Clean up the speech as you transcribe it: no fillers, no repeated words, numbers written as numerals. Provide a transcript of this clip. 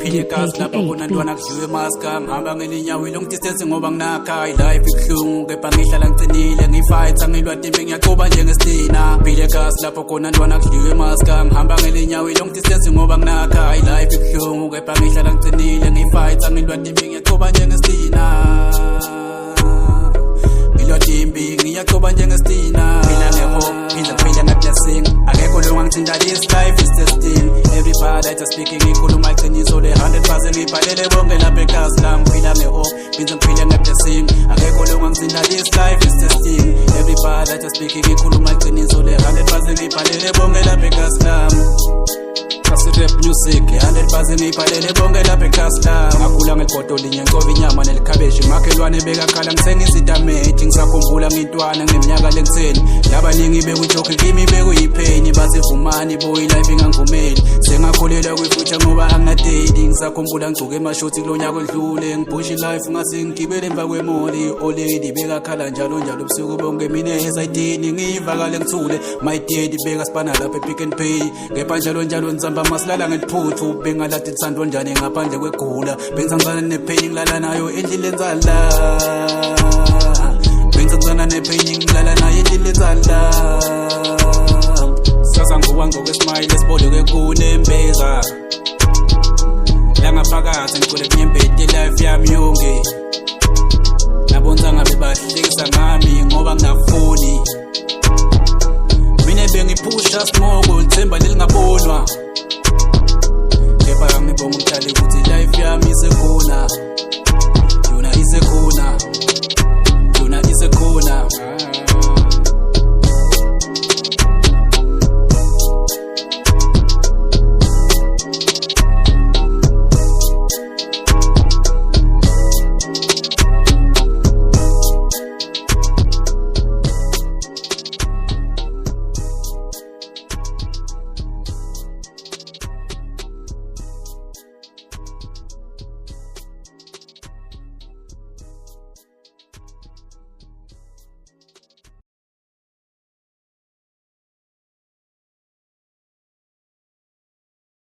Phile gas lapho khona ntwana kudliwe maska ngihamba ngelinyawo long distance ngoba nginakha life ibuhlungu kepha ngihlala ngicinile ngifight angilwa timbe ngiyaqoba njengestina phile gas lapho khona ntwana kudliwe maska ngihamba ngelinyawo long distance ngoba nginakha life ibuhlungu kepha ngihlala ngicinile ngifight angilwa timbe ngiyaqoba njengestina ngilwa timbe ngiyaqoba njengestina phila ngehope phila ngeblessing akekho lo ngangithinta this life is testing everybody just speaking ikhuluma iqiniso le 100% ngibhalele bonke lapha ekhasi lami phila ngehope ngiphila ngeblessing akekho lo ngangithinta this life is testing everybody just speaking ikhuluma iqiniso le 100% ngibhalele bonke lapha ekhasi lami rap music 100% ngibhalele bonke lapha ekhasi lami ngakhula ngelibhodo linye nkobe inyama nelikhabeji makhelwane bekakhala ngisengizidamage ngisakhumbula ngintwana ngeminyaka lengitheni labaningi bekujoke kimi bekuyipain basivumani boy life ingangivumeli sengakholela kwifuture ngoba anginadate ngisakhumbula ngigcoke emashoti kulonyaka odlule ngibhushi life ngase ngigibele emva kwemoli olady bekakhala njalo ubusuku bonke mina esidini ngivakale ngithule my dad bekasipana lapha ePick n Pay kepha njalo nzamba masilala ngeliphuthu bengalati itsandwa njani ngaphandle kwegula bengizanzana nepain ngilala nayo endlini lenzala bengizanzana nepain ngilala nayo endlini lenzala sasa nguwa ngokesmile esiboleke kunembeza la ngaphakathi ngikole kunyembede life yami yonke nabonza ngabe bahlekisa ngami ngoba ngingafuni mina bengiphusha smoke uthemba lelingabonwa ngibonga umhlali ukuthi life yami